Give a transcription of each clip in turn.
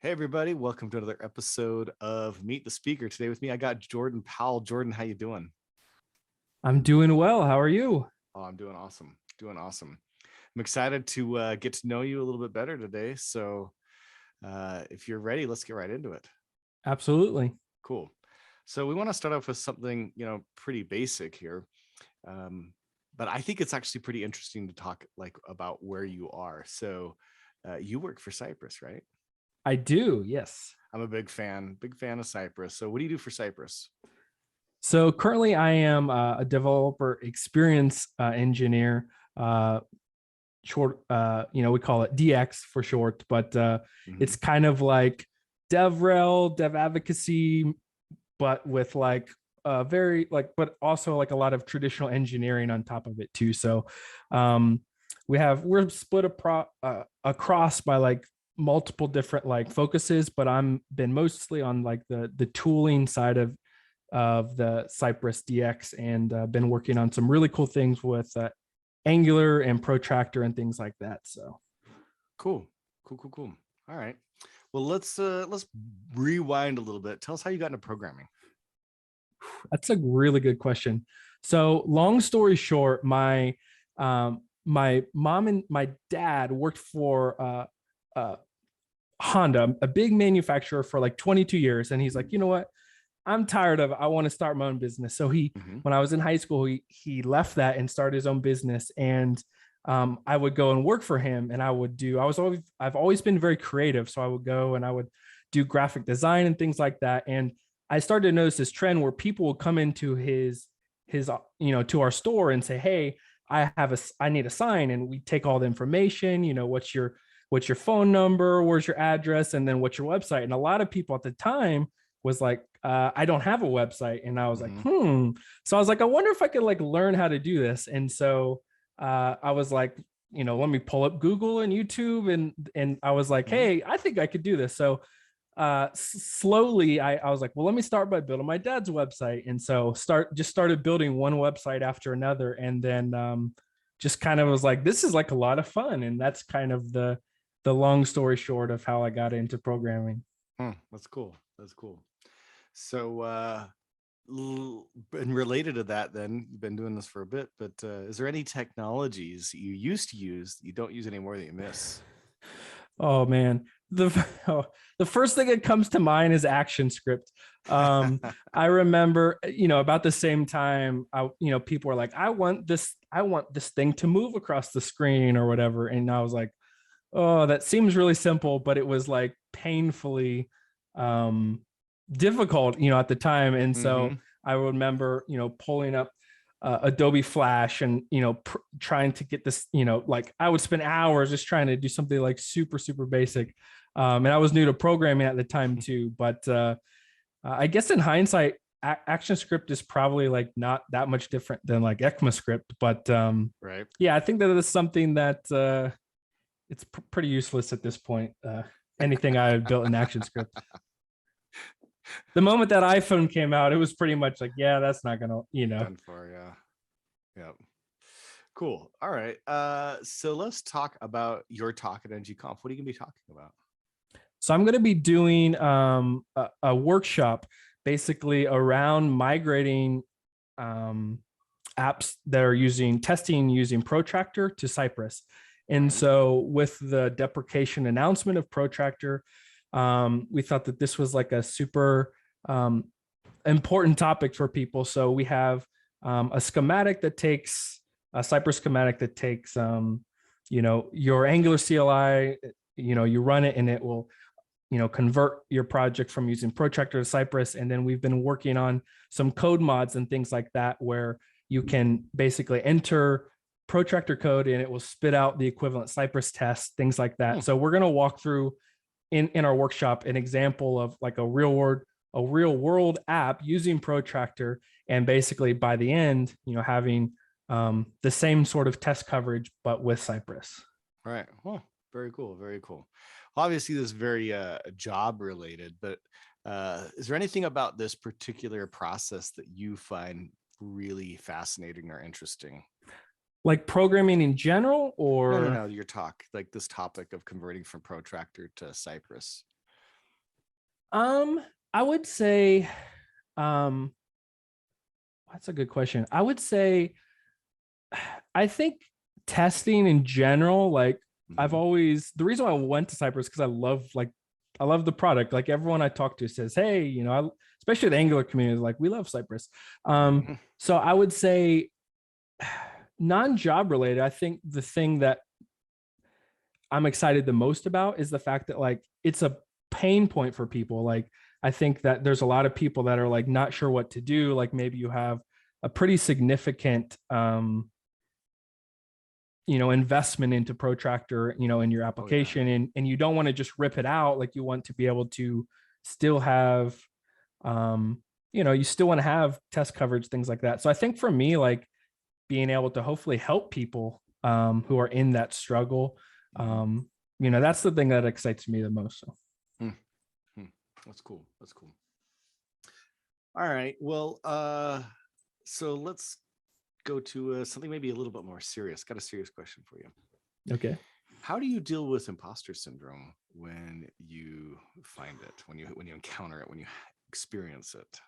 Hey everybody, welcome to another episode of Meet the Speaker. Today with me, I got Jordan Powell. Jordan, how you doing? I'm doing well. How are you? Oh, I'm doing awesome. Doing awesome. I'm excited to get to know you a little bit better today. So if you're ready, let's get right into it. Absolutely. Cool. So we want to start off with something, pretty basic here. But I think it's actually pretty interesting to talk about where you are. So you work for Cypress, right? I do. Yes. I'm a big fan of Cypress. So what do you do for Cypress? So currently I am a developer experience engineer, short, we call it DX for short, but it's kind of like DevRel, dev advocacy, but with but also like a lot of traditional engineering on top of it too. So we're split across by like multiple different like focuses, but I'm been mostly on like the tooling side of the Cypress DX, and been working on some really cool things with Angular and Protractor and things like that. So cool. All right. Well, let's rewind a little bit. Tell us how you got into programming. That's a really good question. So long story short, my my mom and my dad worked for Honda, a big manufacturer, for like 22 years. And he's like, you know what? I'm tired of it. I want to start my own business. So when I was in high school, he left that and started his own business. And I would go and work for him, and I've always been very creative. So I would go and I would do graphic design and things like that. And I started to notice this trend where people would come into his to our store and say, hey, I need a sign. And we take all the information, what's your phone number, where's your address, and then what's your website. And a lot of people at the time was like, I don't have a website. And I was like, So I was like, I wonder if I could like learn how to do this. And so I was like, let me pull up Google and YouTube. And I was like, hey, I think I could do this. So slowly I was like, well, let me start by building my dad's website. And so started building one website after another. And then just kind of was like, this is like a lot of fun. And that's kind of the long story short of how I got into programming. That's cool. So and related to that, then you've been doing this for a bit, but is there any technologies you used to use that you don't use anymore that you miss? Oh man, the first thing that comes to mind is ActionScript. I remember, about the same time, people were like, I want this thing to move across the screen or whatever, and I was like, oh, that seems really simple, but it was like painfully difficult, at the time. And so I remember, pulling up Adobe Flash and, trying to get this, like I would spend hours just trying to do something like super, super basic. And I was new to programming at the time too, but I guess in hindsight, ActionScript is probably like not that much different than like ECMAScript, but right. Yeah, I think that is something that it's pretty useless at this point. Anything I built in ActionScript. The moment that iPhone came out, it was pretty much like, yeah, that's not gonna, Done for, yeah. Cool. All right. So let's talk about your talk at ng-conf. What are you gonna be talking about? So I'm gonna be doing a workshop basically around migrating apps that are testing using Protractor to Cypress. And so with the deprecation announcement of Protractor, we thought that this was like a super important topic for people. So we have a Cypress schematic that takes, your Angular CLI, you run it and it will, convert your project from using Protractor to Cypress. And then we've been working on some code mods and things like that, where you can basically enter Protractor code and it will spit out the equivalent Cypress test, things like that. So we're going to walk through in our workshop an example of like a real world app using Protractor, and basically by the end, having the same sort of test coverage but with Cypress. All right. Well, very cool. Well, obviously this is very job related, but is there anything about this particular process that you find really fascinating or interesting? Like programming in general, or no, your talk, like this topic of converting from Protractor to Cypress. I would say, um, that's a good question. I would say, I think testing in general, like I've Mhm. always, the reason why I went to Cypress because I love the product. Like everyone I talk to says, hey, especially the Angular community, like we love Cypress. Mhm. So I would say non-job related, I think the thing that I'm excited the most about is the fact that like it's a pain point for people. Like I think that there's a lot of people that are like not sure what to do. Like maybe you have a pretty significant investment into protractor in your Oh yeah. application, and you don't want to just rip it out. Like you want to be able to still have you still want to have test coverage, things like that. So I think for me, like being able to hopefully help people who are in that struggle, Mhm. that's the thing that excites me the most. So Hmm. Hmm. That's cool. That's cool. All right. Well, so let's go to something maybe a little bit more serious. Got a serious question for you. okay. How do you deal with imposter syndrome when you find it, when you encounter it, when you experience it?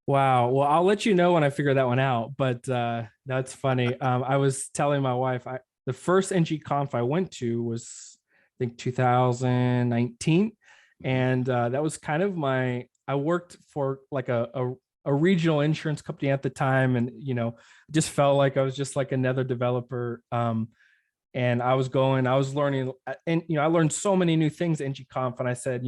Wow. Well, I'll let you know when I figure that one out. But that's funny. I was telling my wife, the first ng-conf I went to was, I think, 2019, Mhm. and that was kind of I worked for like a regional insurance company at the time, and just felt like I was just like another developer. And I was learning, and I learned so many new things in ng-conf, and I said,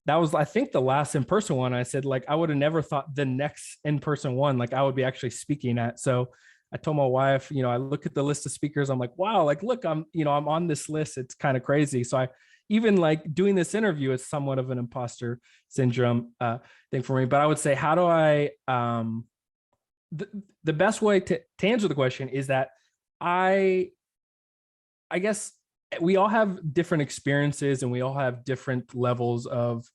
that was, I think, the last in-person one. I said, like, I would have never thought the next in-person one, like I would be actually speaking at. So I told my wife, I look at the list of speakers, I'm like, wow, like, look, I'm on this list. It's kind of crazy. So I even like doing this interview is somewhat of an imposter syndrome thing for me. But I would say, how do I the, the best way to answer the question is that I I guess we all have different experiences, and we all have different levels of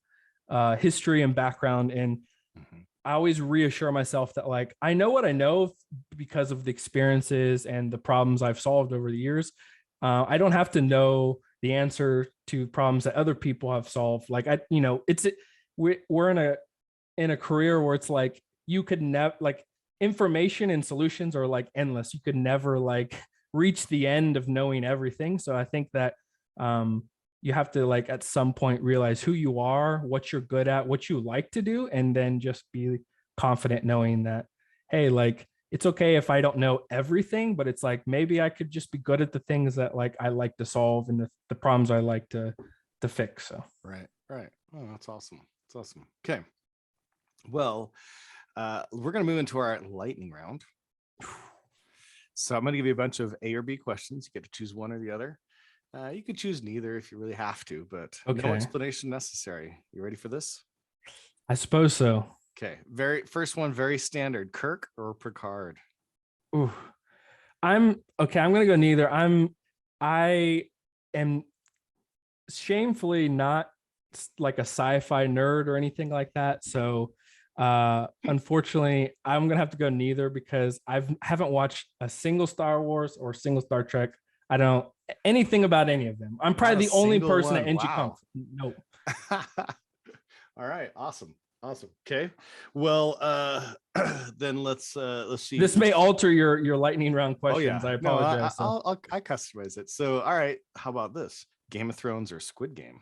history and background. And Mhm. I always reassure myself that like I know what I know because of the experiences and the problems I've solved over the years. I don't have to know the answer to problems that other people have solved. Like we're in a career where it's like you could never like information and solutions are like endless. You could never like reach the end of knowing everything. So I think that um you have to like at some point realize who you are, what you're good at, what you like to do, and then just be confident knowing that, hey, like it's okay if I don't know everything, but it's like maybe I could just be good at the things that like I like to solve, and the problems I like to fix. So Right. Right. Oh, that's awesome. That's awesome. Okay. Well, we're going to move into our lightning round. So I'm going to give you a bunch of A or B questions. You get to choose one or the other. You could choose neither if you really have to, but no okay, explanation necessary. You ready for this? I suppose so. Okay. Very first one, very standard. Kirk or Picard? Ooh. I'm okay. I'm gonna go neither. I am shamefully not like a sci-fi nerd or anything like that. So unfortunately, I'm gonna have to go neither because haven't watched a single Star Wars or single Star Trek. I don't anything about any of them. I'm Not a probably the only single person at one. ng-conf. Wow. No. All right. Awesome. Awesome. Okay. Well, then let's see. This may alter your lightning round Oh questions. yeah. I No, apologize. So I customize it. So all right. How about this? Game of Thrones or Squid Game?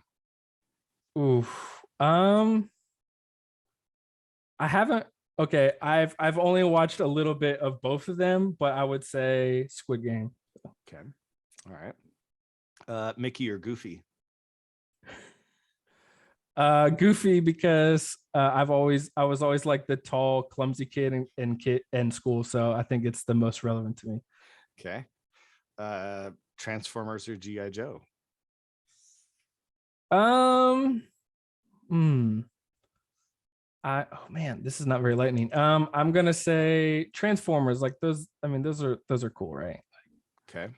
oof. I haven't. Okay, I've only watched a little bit of both of them, but I would say Squid Game. Okay. All right. Mickey or Goofy? Goofy because I was always like the tall, clumsy kid in school, so I think it's the most relevant to me. Okay. Transformers or GI Joe? Um, hmm. Oh man, this is not very lightning. I'm gonna say Transformers. Like those. I mean, those are cool, right? Okay.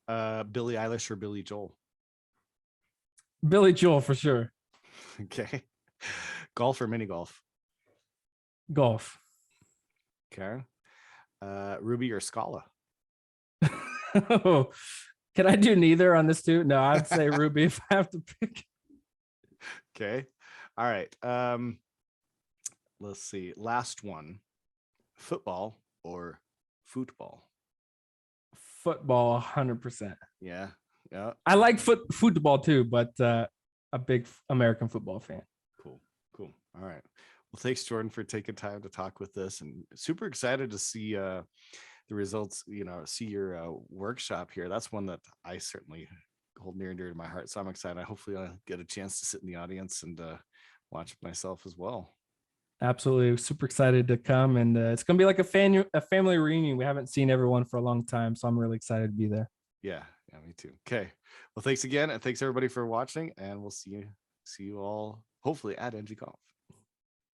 Billie Eilish or Billy Joel? Billy Joel for sure. Okay. Golf or mini golf? Golf. Okay. Ruby or Scala? Can I do neither on this too? No, I'd say Ruby if I have to pick. Okay. All right. Let's see. Last one. Football or football? Football, 100%. Yeah. Yeah. I like football too, but a big American football fan. Cool. Cool. All right. Well, thanks, Jordan, for taking time to talk with us, and super excited to see the results, see your workshop here. That's one that I certainly hold near and dear to my heart. So I'm excited. Hopefully I'll get a chance to sit in the audience and watch myself as well. Absolutely, super excited to come, and it's gonna be like a family reunion. We haven't seen everyone for a long time, so I'm really excited to be there. Yeah, yeah, me too. Okay. Well, thanks again, and thanks everybody for watching, and we'll see you all hopefully at ng-conf.